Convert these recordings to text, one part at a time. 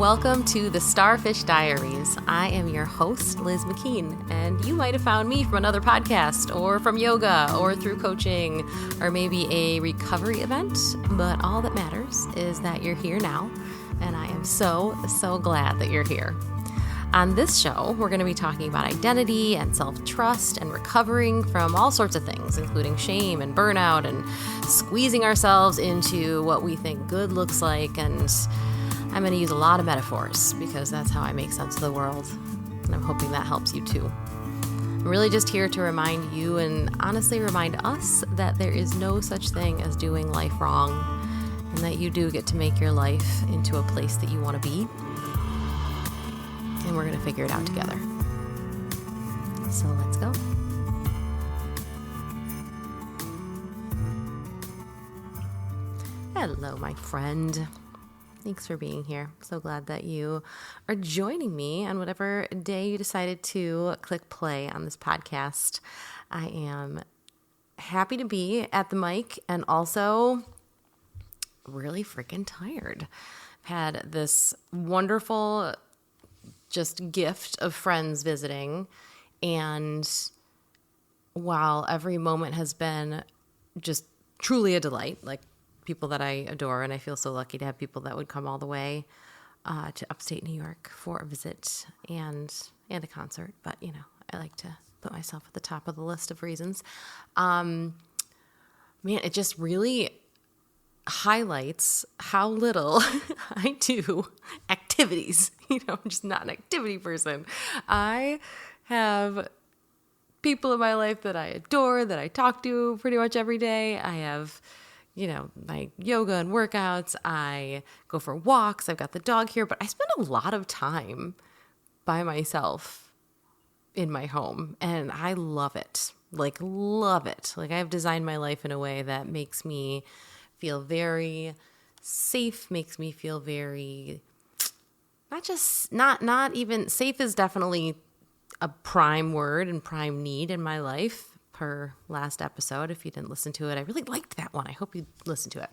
Welcome to the Starfish Diaries. I am your host, Liz McKean, and you might have found me from another podcast or from yoga or through coaching or maybe a recovery event, but all that matters is that you're here now, and I am so glad that you're here. On this show, we're going to be talking about identity and self-trust and recovering from all sorts of things, including shame and burnout and squeezing ourselves into what we think good looks like. And I'm going to use a lot of metaphors because that's how I make sense of the world. And I'm hoping that helps you too. I'm really just here to remind you and honestly remind us that there is no such thing as doing life wrong and that you do get to make your life into a place that you want to be. And we're going to figure it out together. So let's go. Hello, my friend. Thanks for being here. So glad that you are joining me on whatever day you decided to click play on this podcast. I am happy to be at the mic and also really freaking tired. I've had this wonderful just gift of friends visiting, and while every moment has been just truly a delight, like people that I adore, and I feel so lucky to have people that would come all the way to upstate New York for a visit and a concert, but you know, I like to put myself at the top of the list of reasons. Man, it just really highlights how little I do activities. You know, I'm just not an activity person. I have people in my life that I adore, that I talk to pretty much every day. I have, you know, my yoga and workouts. I go for walks. I've got the dog here, but I spend a lot of time by myself in my home, and I love it. Love it. I've designed my life in a way that makes me feel very safe, makes me feel very, not even, safe is definitely a prime word and prime need in my life per last episode. If you didn't listen to it, I really liked that one. I hope you listened to it.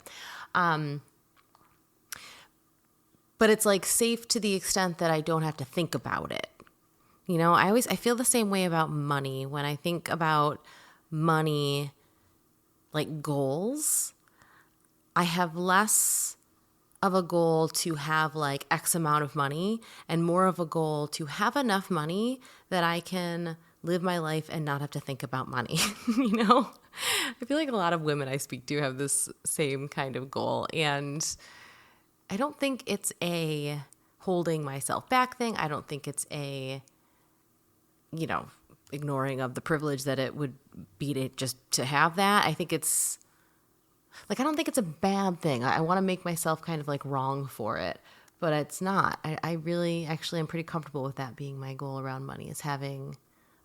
But it's like safe to the extent that I don't have to think about it. You know, I feel the same way about money. When I think about money, like goals, I have less of a goal to have like X amount of money and more of a goal to have enough money that I can live my life and not have to think about money. You know, I feel like a lot of women I speak to have this same kind of goal, and I don't think it's a holding myself back thing. I don't think it's a, you know, ignoring of the privilege that it would be to just to have that. I think it's like, I don't think it's a bad thing. I want to make myself kind of like wrong for it, but it's not. I really actually am pretty comfortable with that being my goal around money, is having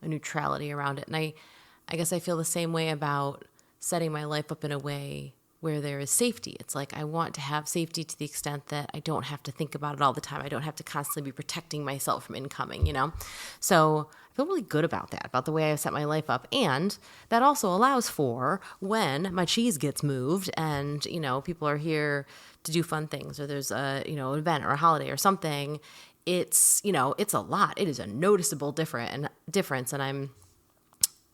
a neutrality around it. And I guess I feel the same way about setting my life up in a way where there is safety. It's like I want to have safety to the extent that I don't have to think about it all the time. I don't have to constantly be protecting myself from incoming, you know? So I feel really good about that, about the way I set my life up. And that also allows for when my cheese gets moved and, you know, people are here to do fun things, or there's a, you know, an event or a holiday or something. It's, you know, it's a lot. It is a noticeable difference. And I'm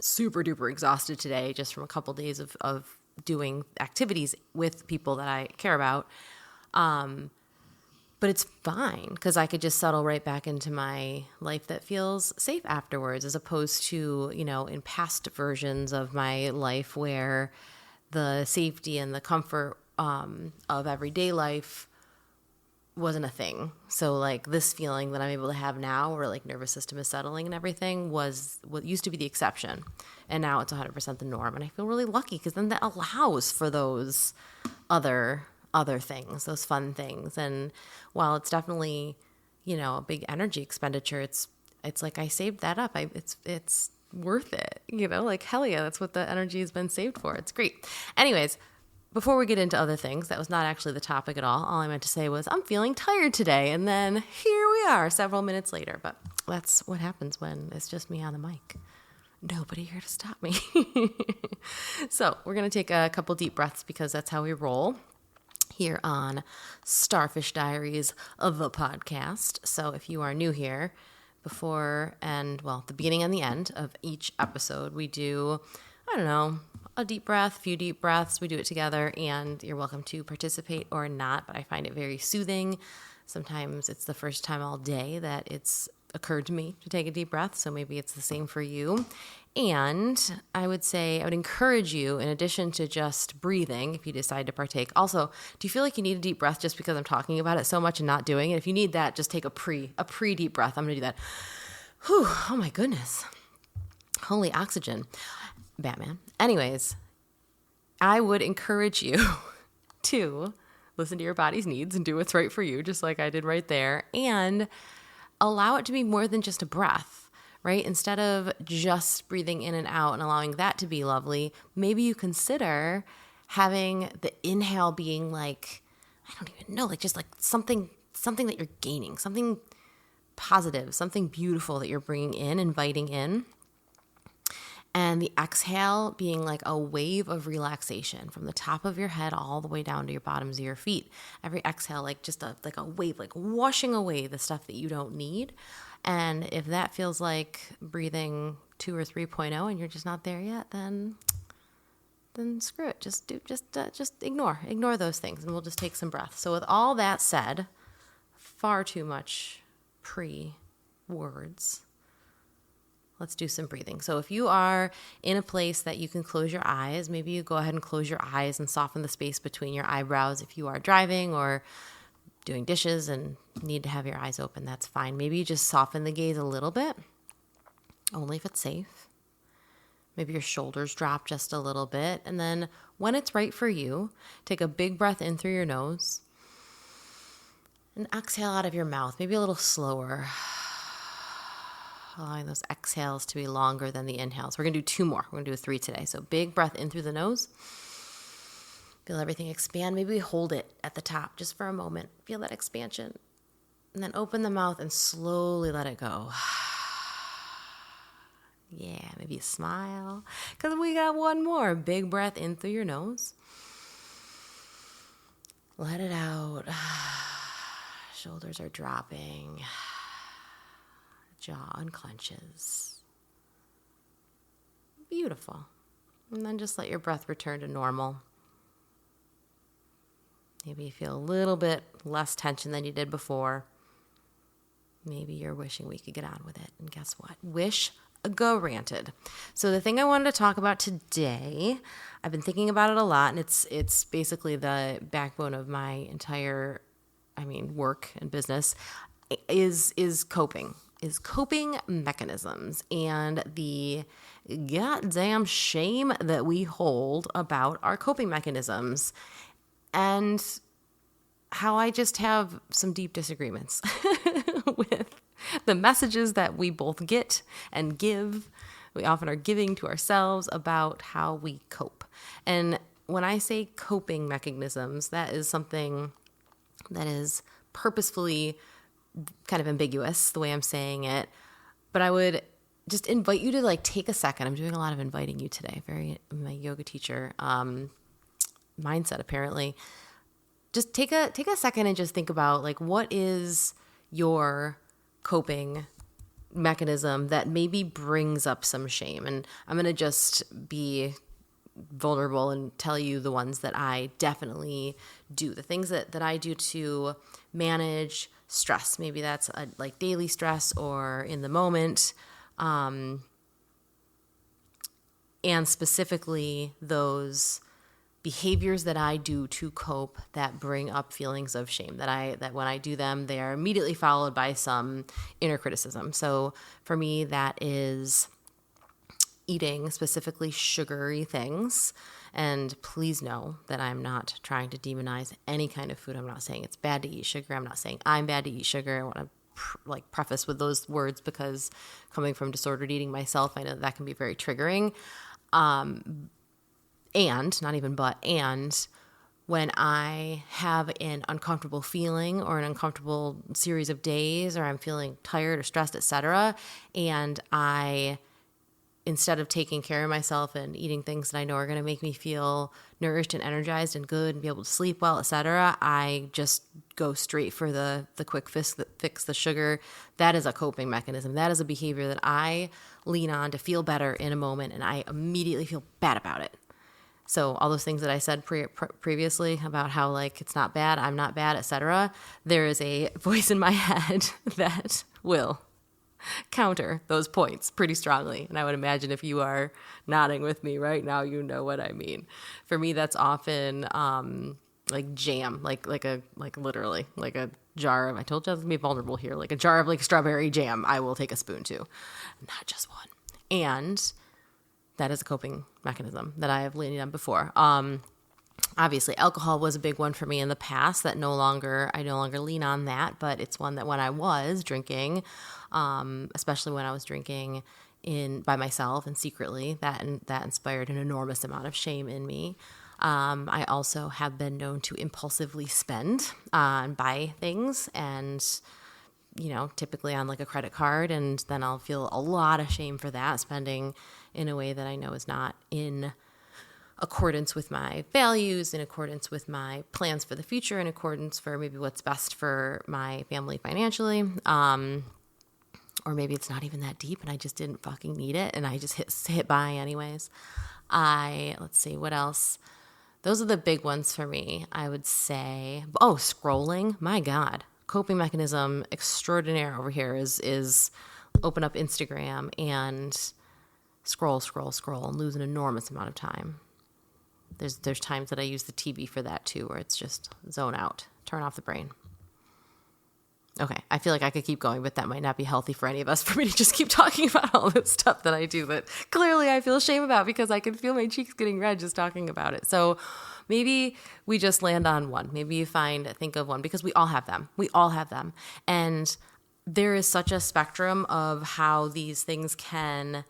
super duper exhausted today just from a couple days of doing activities with people that I care about. But it's fine because I could just settle right back into my life that feels safe afterwards, as opposed to, you know, in past versions of my life where the safety and the comfort of everyday life wasn't a thing. So like this feeling that I'm able to have now, where like nervous system is settling and everything, was what used to be the exception. And now it's 100% the norm. And I feel really lucky because then that allows for those other things, those fun things. And while it's definitely, you know, a big energy expenditure, it's like I saved that up. It's worth it, you know, like hell yeah, that's what the energy has been saved for. It's great. Anyways, before we get into other things, that was not actually the topic at all. All I meant to say was I'm feeling tired today. And then here we are several minutes later. But that's what happens when it's just me on the mic. Nobody here to stop me. So we're going to take a couple deep breaths because that's how we roll. here on Starfish Diaries of the podcast. So if you are new here, the beginning and the end of each episode, we do, a deep breath, few deep breaths. We do it together, and you're welcome to participate or not, but I find it very soothing. Sometimes it's the first time all day that it's occurred to me to take a deep breath, so maybe it's the same for you. And I would encourage you, in addition to just breathing, if you decide to partake. Also, do you feel like you need a deep breath just because I'm talking about it so much and not doing it? If you need that, just take a pre-deep breath. I'm going to do that. Whew, oh my goodness. Holy oxygen. Batman. Anyways, I would encourage you to listen to your body's needs and do what's right for you, just like I did right there, and allow it to be more than just a breath, right? Instead of just breathing in and out and allowing that to be lovely, maybe you consider having the inhale being like, I don't even know, like just like something that you're gaining, something positive, something beautiful that you're bringing in, inviting in. And the exhale being like a wave of relaxation from the top of your head all the way down to your bottoms of your feet. Every exhale, like just a wave, like washing away the stuff that you don't need. And if that feels like breathing 2 or 3.0 and you're just not there yet, then screw it. Just ignore those things, and we'll just take some breaths. So with all that said, far too much pre-words. Let's do some breathing. So if you are in a place that you can close your eyes, maybe you go ahead and close your eyes and soften the space between your eyebrows. If you are driving or doing dishes and need to have your eyes open, that's fine. Maybe you just soften the gaze a little bit, only if it's safe. Maybe your shoulders drop just a little bit. And then when it's right for you, take a big breath in through your nose and exhale out of your mouth, maybe a little slower. Allowing those exhales to be longer than the inhales. We're going to do 2 more. We're going to do 3 today. So big breath in through the nose. Feel everything expand. Maybe we hold it at the top just for a moment. Feel that expansion. And then open the mouth and slowly let it go. Yeah, maybe a smile. Because we got 1 more. Big breath in through your nose. Let it out. Shoulders are dropping. Jaw unclenches. Beautiful. And then just let your breath return to normal. Maybe you feel a little bit less tension than you did before. Maybe you're wishing we could get on with it. And guess what? Wish granted. So the thing I wanted to talk about today, I've been thinking about it a lot, and it's basically the backbone of my entire, work and business, is coping. Is coping mechanisms and the goddamn shame that we hold about our coping mechanisms, and how I just have some deep disagreements with the messages that we both get and give. We often are giving to ourselves about how we cope. And when I say coping mechanisms, that is something that is purposefully kind of ambiguous, the way I'm saying it, but I would just invite you to take a second. I'm doing a lot of inviting you today, my yoga teacher mindset apparently. Just take a second and just think about what is your coping mechanism that maybe brings up some shame. And I'm going to just be vulnerable and tell you the ones that I definitely do, the things that I do to manage stress. Maybe that's daily stress or in the moment. And specifically those behaviors that I do to cope that bring up feelings of shame, that when I do them, they are immediately followed by some inner criticism. So for me, that is eating specifically sugary things. And please know that I'm not trying to demonize any kind of food. I'm not saying it's bad to eat sugar. I'm not saying I'm bad to eat sugar. I want to preface with those words because coming from disordered eating myself, I know that can be very triggering. And when I have an uncomfortable feeling or an uncomfortable series of days, or I'm feeling tired or stressed, etc., and instead of taking care of myself and eating things that I know are going to make me feel nourished and energized and good and be able to sleep well, etc., I just go straight for the quick fix the sugar. That is a coping mechanism. That is a behavior that I lean on to feel better in a moment, and I immediately feel bad about it. So all those things that I said previously about how like it's not bad, I'm not bad, etc., there is a voice in my head that will counter those points pretty strongly. And I would imagine if you are nodding with me right now, you know what I mean. For me, that's often like jam, like literally like a jar of, I told you I was gonna be vulnerable here, like a jar of like strawberry jam. I will take a spoon to, not just one. And that is a coping mechanism that I have leaned on before. Obviously, alcohol was a big one for me in the past that I no longer lean on that, but it's one that when I was drinking, especially when I was drinking by myself and secretly, that inspired an enormous amount of shame in me. I also have been known to impulsively spend and buy things, and typically on like a credit card, and then I'll feel a lot of shame for that, spending in a way that I know is not in accordance with my values, in accordance with my plans for the future, in accordance for maybe what's best for my family financially. Or maybe it's not even that deep and I just didn't fucking need it and I just hit buy anyways. Let's see, what else? Those are the big ones for me, I would say. Oh, scrolling. My God. Coping mechanism extraordinaire over here is open up Instagram and scroll and lose an enormous amount of time. There's times that I use the TV for that too, where it's just zone out, turn off the brain. Okay, I feel like I could keep going, but that might not be healthy for any of us, for me to just keep talking about all this stuff that I do that clearly I feel shame about because I can feel my cheeks getting red just talking about it. So maybe we just land on one. Maybe you think of one, because we all have them. We all have them. And there is such a spectrum of how these things can...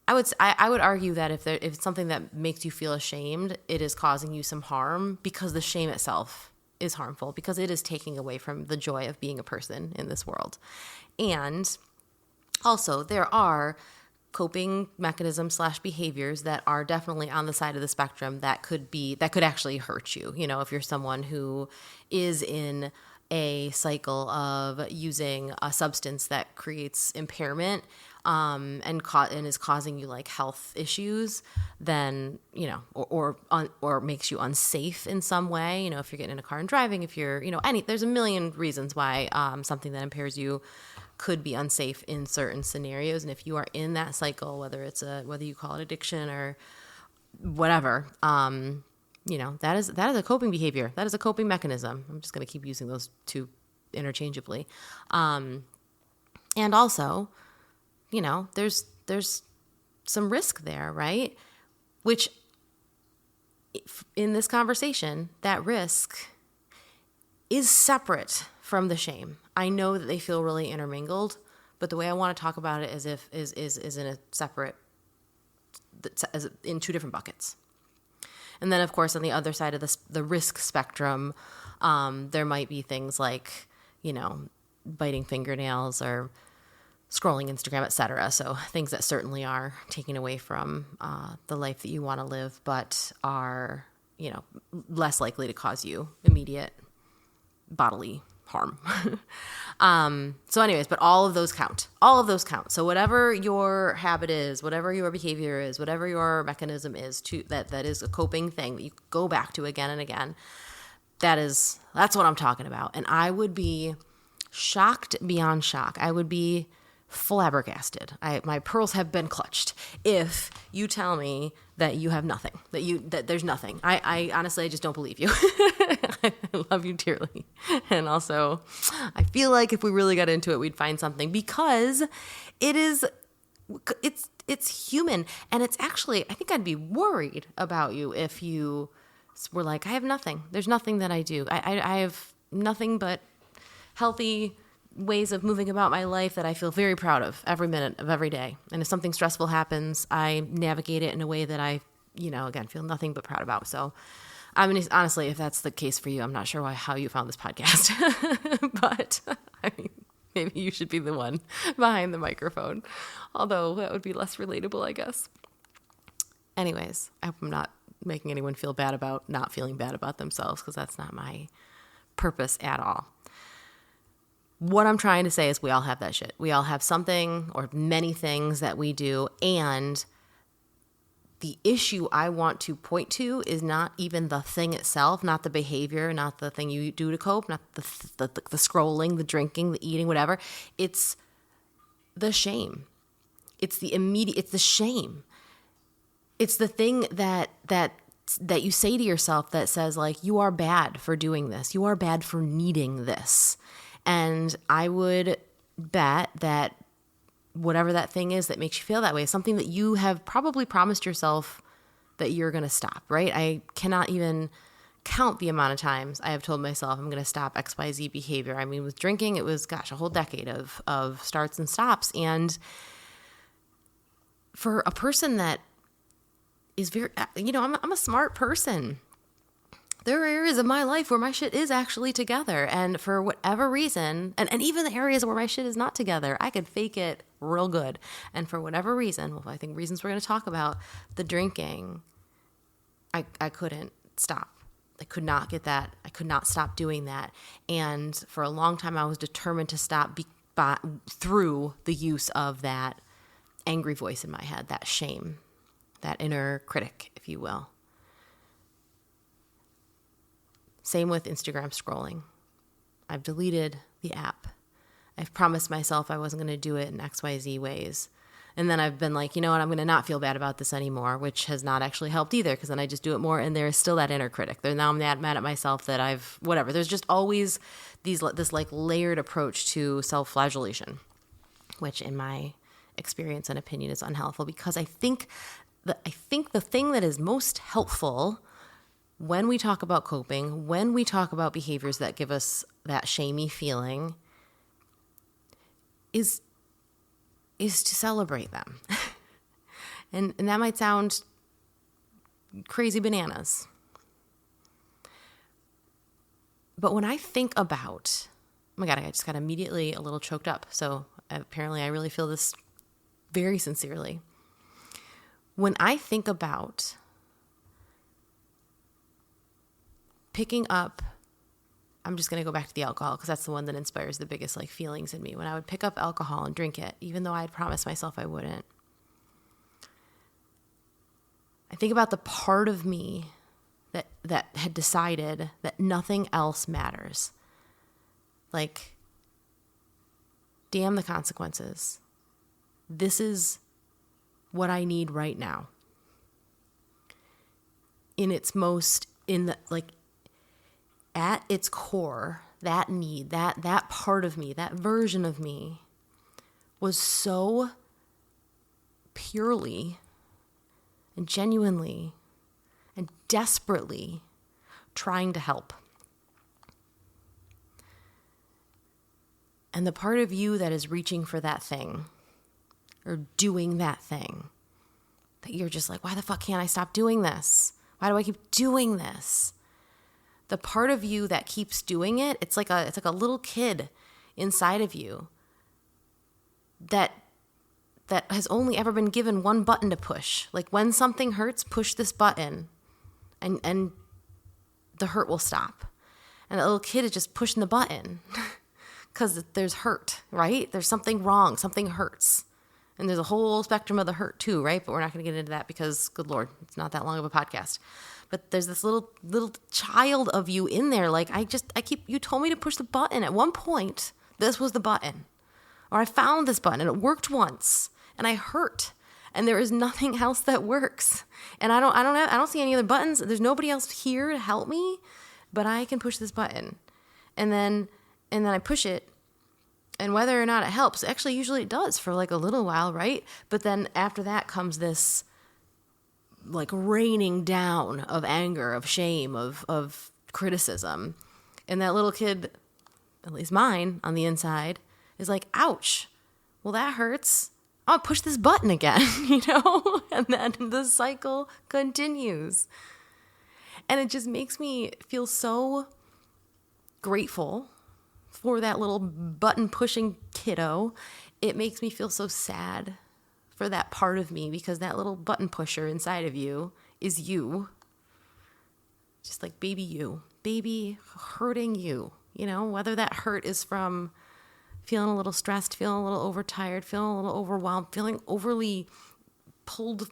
I would argue that if it's something that makes you feel ashamed, it is causing you some harm, because the shame itself is harmful, because it is taking away from the joy of being a person in this world. And also there are coping mechanisms / behaviors that are definitely on the side of the spectrum that could actually hurt you. If you're someone who is in a cycle of using a substance that creates impairment, and is causing you like health issues, then, or makes you unsafe in some way, if you're getting in a car and driving, if you're, there's a million reasons why something that impairs you could be unsafe in certain scenarios. And if you are in that cycle, whether you call it addiction or whatever, that is a coping behavior. That is a coping mechanism. I'm just going to keep using those two interchangeably. And also, there's some risk there, right? Which in this conversation, that risk is separate from the shame. I know that they feel really intermingled, but the way I want to talk about it is in a separate, in two different buckets. And then, of course, on the other side of the risk spectrum, there might be things like, biting fingernails or scrolling Instagram, etc. So things that certainly are taking away from the life that you want to live, but are, less likely to cause you immediate bodily harm. So anyways, but all of those count. All of those count. So whatever your habit is, whatever your behavior is, whatever your mechanism is that is a coping thing that you go back to again and again, that's what I'm talking about. And I would be shocked beyond shock. I would be flabbergasted. My pearls have been clutched if you tell me that you have nothing, that there's nothing. I honestly, I just don't believe you. I love you dearly. And also, I feel like if we really got into it, we'd find something, because it's human. And it's actually, I think I'd be worried about you if you were like, I have nothing. There's nothing that I do. I have nothing but healthy ways of moving about my life that I feel very proud of every minute of every day. And if something stressful happens, I navigate it in a way that I, again, feel nothing but proud about. So, I mean, honestly, if that's the case for you, I'm not sure how you found this podcast, but I mean, Maybe you should be the one behind the microphone. Although that would be less relatable, I guess. Anyways, I hope I'm not making anyone feel bad about not feeling bad about themselves, because that's not my purpose at all. What I'm trying to say is we all have that shit. We all have something or many things that we do. And the issue I want to point to is not even the thing itself, not the behavior, not the thing you do to cope, not the scrolling, the drinking, the eating, whatever. It's the shame. It's the shame. It's the thing that you say to yourself that says, like, you are bad for doing this. You are bad for needing this. And I would bet that whatever that thing is that makes you feel that way is something that you have probably promised yourself that you're going to stop, right? I cannot even count the amount of times I have told myself I'm going to stop XYZ behavior. I mean, with drinking, it was, a whole decade of starts and stops. And for a person that is very, I'm a smart person. There are areas of my life where my shit is actually together. And for whatever reason, and even the areas where my shit is not together, I could fake it real good. And for whatever reason, I think reasons we're going to talk about, the drinking, I couldn't stop. I could not get that. I could not stop doing that. And for a long time, I was determined to stop through the use of that angry voice in my head, that shame, that inner critic, if you will. Same with Instagram scrolling. I've deleted the app. I've promised myself I wasn't going to do it in XYZ ways. And then I've been like, you know what, I'm going to not feel bad about this anymore, which has not actually helped either, because then I just do it more, and there is still that inner critic. Now I'm mad at myself that whatever. There's just always this like layered approach to self-flagellation, which in my experience and opinion is unhelpful, because I think the thing that is most helpful when we talk about coping, when we talk about behaviors that give us that shamey feeling, is to celebrate them. and that might sound crazy bananas. But when I think about, oh my God, I just got immediately a little choked up. So apparently I really feel this very sincerely. When I think about picking up, I'm just going to go back to the alcohol, because that's the one that inspires the biggest like feelings in me. When I would pick up alcohol and drink it, even though I had promised myself I wouldn't, I think about the part of me that had decided that nothing else matters. Like, damn the consequences. This is what I need right now. At its core, that need, that part of me, that version of me was so purely and genuinely and desperately trying to help. And the part of you that is reaching for that thing or doing that thing, that you're just like, why the fuck can't I stop doing this? Why do I keep doing this? The part of you that keeps doing it, it's like a little kid inside of you that has only ever been given one button to push. Like, when something hurts, push this button and the hurt will stop. And that little kid is just pushing the button because there's hurt, right? There's something wrong, something hurts. And there's a whole spectrum of the hurt too, right? But we're not going to get into that because, good Lord, it's not that long of a podcast. But there's this little child of you in there. Like, you told me to push the button. At one point, this was the button. Or I found this button and it worked once and I hurt. And there is nothing else that works. And I don't see any other buttons. There's nobody else here to help me, but I can push this button. And then I push it. And whether or not it helps, actually usually it does for like a little while, right? But then after that comes this like raining down of anger, of shame, of criticism. And that little kid, at least mine on the inside, is like, ouch, well, that hurts. I'll push this button again, And then the cycle continues. And it just makes me feel so grateful for that little button pushing kiddo, it makes me feel so sad for that part of me, because that little button pusher inside of you is you. Just like baby hurting you, whether that hurt is from feeling a little stressed, feeling a little overtired, feeling a little overwhelmed, feeling overly pulled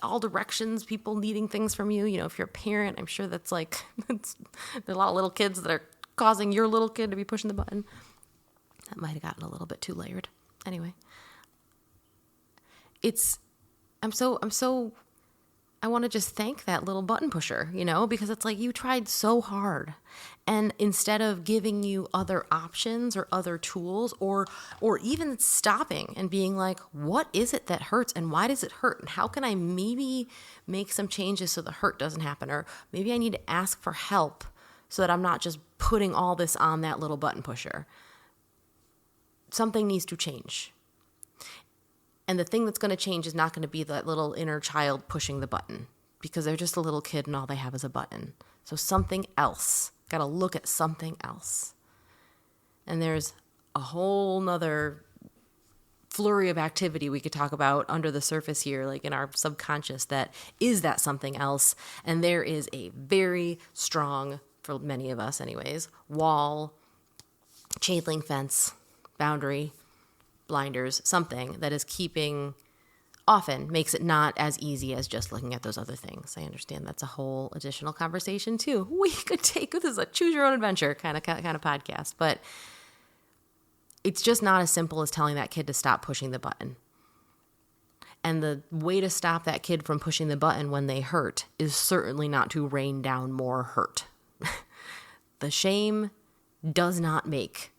all directions, people needing things from you. If you're a parent, I'm sure that's like, there are a lot of little kids that are causing your little kid to be pushing the button. That might have gotten a little bit too layered. Anyway, I want to just thank that little button pusher, because it's like you tried so hard. And instead of giving you other options or other tools, or even stopping and being like, what is it that hurts and why does it hurt? And how can I maybe make some changes so the hurt doesn't happen? Or maybe I need to ask for help so that I'm not just putting all this on that little button pusher. Something needs to change. And the thing that's going to change is not going to be that little inner child pushing the button, because they're just a little kid and all they have is a button. So something else. Got to look at something else. And there's a whole nother flurry of activity we could talk about under the surface here, like in our subconscious, that is that something else. And there is a very strong, for many of us anyways, wall, chain link fence, boundary, blinders, something that is often makes it not as easy as just looking at those other things. I understand that's a whole additional conversation too. We could take, this is a choose your own adventure kind of podcast, but it's just not as simple as telling that kid to stop pushing the button. And the way to stop that kid from pushing the button when they hurt is certainly not to rain down more hurt. The shame does not make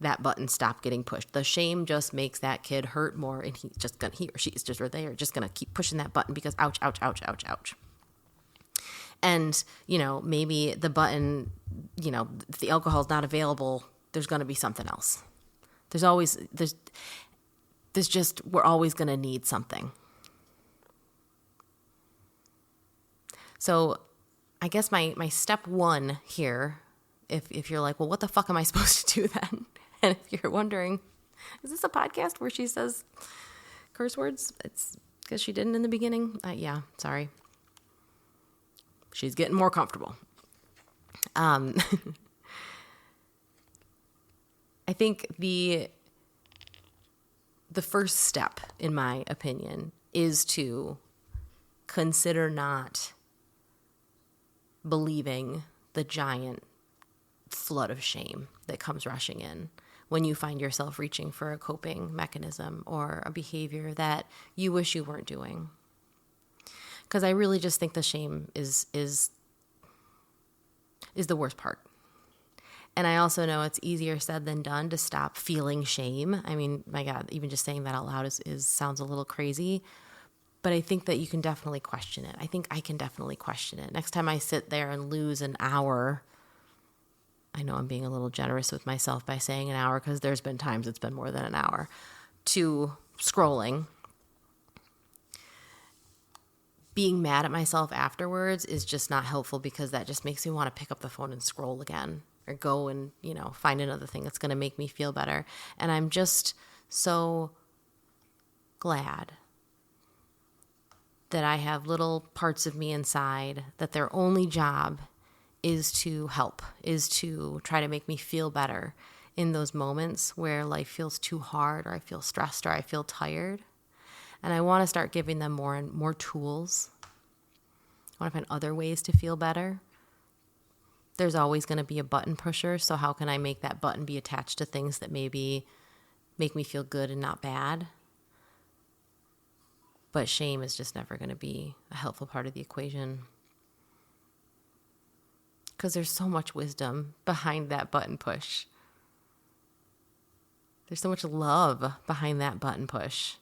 that button stop getting pushed. The shame just makes that kid hurt more, and he or she is just right there, just gonna keep pushing that button because ouch, ouch, ouch, ouch, ouch. And maybe the button, if the alcohol is not available, there's gonna be something else. We're always gonna need something. So I guess my step one here, if you're like, well, what the fuck am I supposed to do then? And if you're wondering, is this a podcast where she says curse words? It's because she didn't in the beginning. Yeah, sorry. She's getting more comfortable. I think the first step, in my opinion, is to consider not believing the giant flood of shame that comes rushing in when you find yourself reaching for a coping mechanism or a behavior that you wish you weren't doing. Because I really just think the shame is the worst part. And I also know it's easier said than done to stop feeling shame. I mean, my God, even just saying that out loud sounds a little crazy. But I think that you can definitely question it. I think I can definitely question it. Next time I sit there and lose an hour, I know I'm being a little generous with myself by saying an hour, because there's been times it's been more than an hour, to scrolling. Being mad at myself afterwards is just not helpful, because that just makes me want to pick up the phone and scroll again, or go and, find another thing that's going to make me feel better. And I'm just so glad that I have little parts of me inside that their only job is to help, is to try to make me feel better in those moments where life feels too hard, or I feel stressed, or I feel tired. And I want to start giving them more and more tools. I want to find other ways to feel better. There's always going to be a button pusher, so how can I make that button be attached to things that maybe make me feel good and not bad? But shame is just never going to be a helpful part of the equation, because there's so much wisdom behind that button push. There's so much love behind that button push.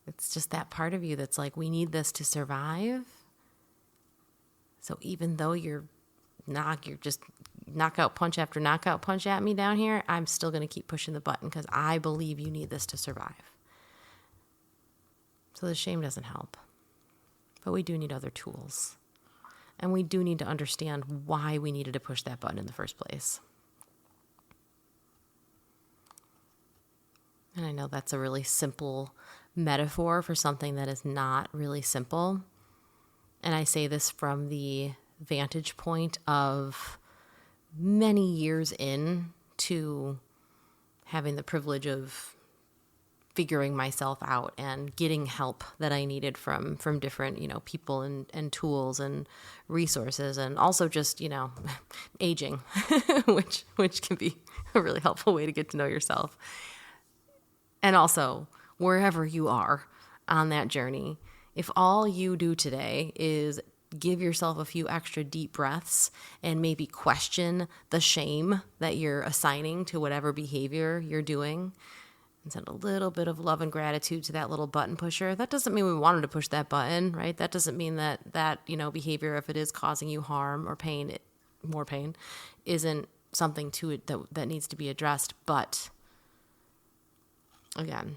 It's just that part of you that's like, we need this to survive. So even though you're just knockout punch after knockout punch at me down here, I'm still going to keep pushing the button, because I believe you need this to survive. So the shame doesn't help. But we do need other tools. And we do need to understand why we needed to push that button in the first place. And I know that's a really simple metaphor for something that is not really simple. And I say this from the vantage point of many years in to having the privilege of figuring myself out and getting help that I needed from different, people and tools and resources, and also just, aging, which can be a really helpful way to get to know yourself. And also, wherever you are on that journey, if all you do today is give yourself a few extra deep breaths and maybe question the shame that you're assigning to whatever behavior you're doing, and send a little bit of love and gratitude to that little button pusher. That doesn't mean we wanted to push that button, right? That doesn't mean that behavior, if it is causing you harm or pain, more pain, isn't something to it that needs to be addressed. But again,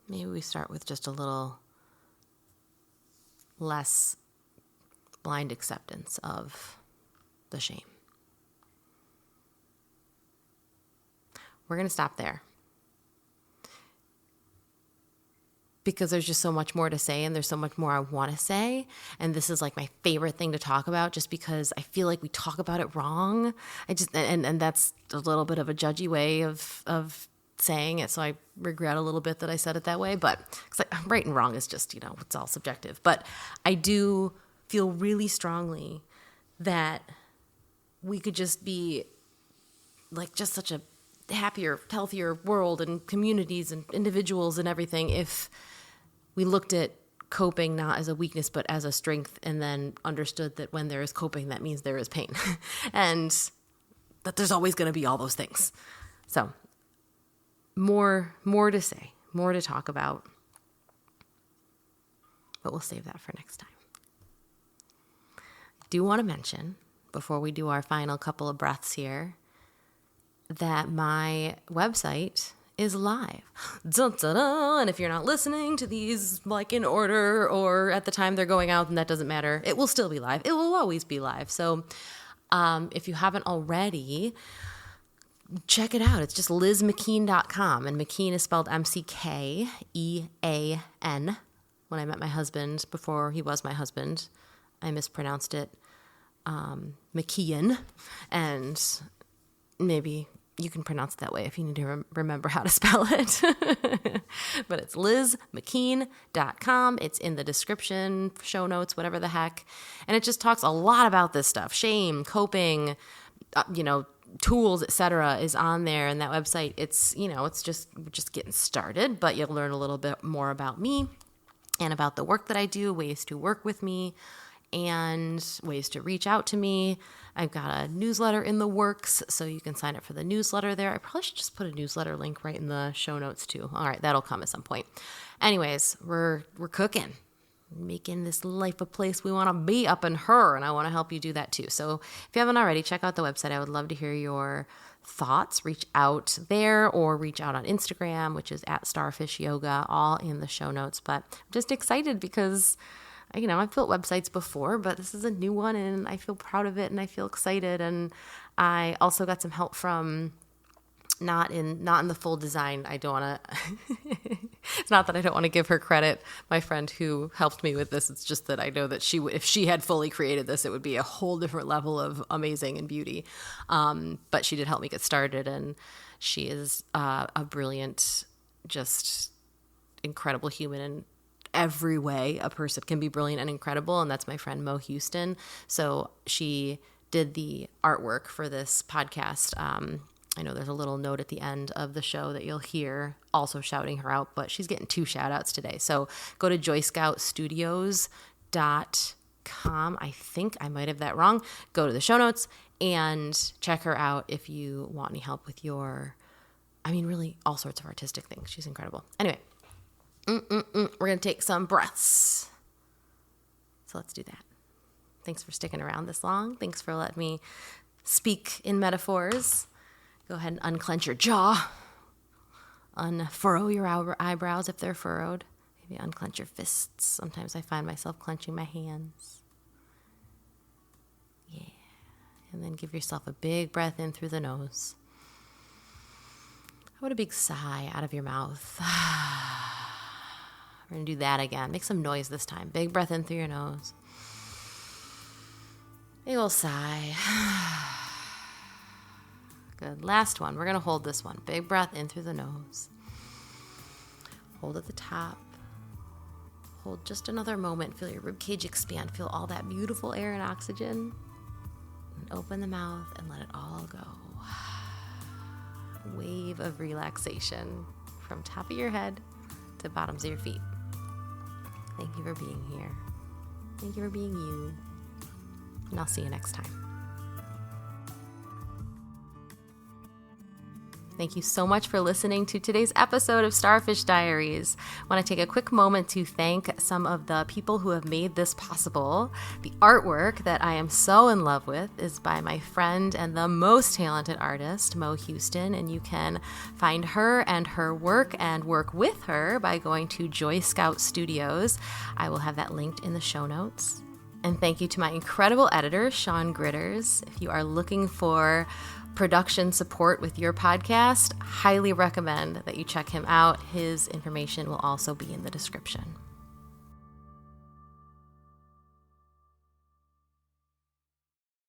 maybe we start with just a little less blind acceptance of the shame. We're going to stop there, because there's just so much more to say, and there's so much more I want to say. And this is like my favorite thing to talk about, just because I feel like we talk about it wrong. And that's a little bit of a judgy way of saying it. So I regret a little bit that I said it that way, but cause right and wrong is just, it's all subjective. But I do feel really strongly that we could just be like just such a happier, healthier world and communities and individuals and everything if we looked at coping not as a weakness but as a strength, and then understood that when there is coping, that means there is pain and that there's always going to be all those things. So more to say, more to talk about, but we'll save that for next time. I do want to mention, before we do our final couple of breaths here, that my website is live. Dun, dun, dun. And if you're not listening to these like in order or at the time they're going out, then that doesn't matter. It will still be live. It will always be live. So if you haven't already, check it out. It's just lizmckean.com. And McKean is spelled McKean. When I met my husband, before he was my husband, I mispronounced it McKean. And maybe you can pronounce it that way if you need to remember how to spell it. But it's lizmckean.com. It's in the description, show notes, whatever the heck. And it just talks a lot about this stuff. Shame, coping, tools, etc. is on there. And that website, it's just getting started, but you'll learn a little bit more about me and about the work that I do, ways to work with me, and ways to reach out to me. I've got a newsletter in the works, so you can sign up for the newsletter there. I probably should just put a newsletter link right in the show notes too. All right, that'll come at some point. Anyways, we're cooking, making this life a place we want to be up in her, and I want to help you do that too. So if you haven't already, check out the website. I would love to hear your thoughts. Reach out there or reach out on Instagram, which is @starfishyoga, all in the show notes. But I'm just excited because I've built websites before, but this is a new one and I feel proud of it and I feel excited. And I also got some help from not in the full design. I don't want to, it's not that I don't want to give her credit, my friend who helped me with this. It's just that I know that if she had fully created this, it would be a whole different level of amazing and beauty. But she did help me get started, and she is a brilliant, just incredible human, and every way a person can be brilliant and incredible, and that's my friend Mo Houston. So she did the artwork for this podcast. I know there's a little note at the end of the show that you'll hear also shouting her out, but she's getting 2 shout outs today. So go to joyscoutstudios.com. I think I might have that wrong. Go to the show notes and check her out if you want any help with really all sorts of artistic things. She's incredible. Anyway, we're going to take some breaths. So let's do that. Thanks for sticking around this long. Thanks for letting me speak in metaphors. Go ahead and unclench your jaw. Unfurrow your eyebrows if they're furrowed. Maybe unclench your fists. Sometimes I find myself clenching my hands. Yeah. And then give yourself a big breath in through the nose. How about a big sigh out of your mouth? We're going to do that again. Make some noise this time. Big breath in through your nose. Big ol' sigh. Good. Last one. We're going to hold this one. Big breath in through the nose. Hold at the top. Hold just another moment. Feel your ribcage expand. Feel all that beautiful air and oxygen. And open the mouth and let it all go. Wave of relaxation from top of your head to bottoms of your feet. Thank you for being here. Thank you for being you. And I'll see you next time. Thank you so much for listening to today's episode of Starfish Diaries. I want to take a quick moment to thank some of the people who have made this possible. The artwork that I am so in love with is by my friend and the most talented artist, Mo Houston, and you can find her and her work and work with her by going to Joy Scout Studios. I will have that linked in the show notes. And thank you to my incredible editor, Sean Gritters. If you are looking for production support with your podcast, highly recommend that you check him out. His information will also be in the description.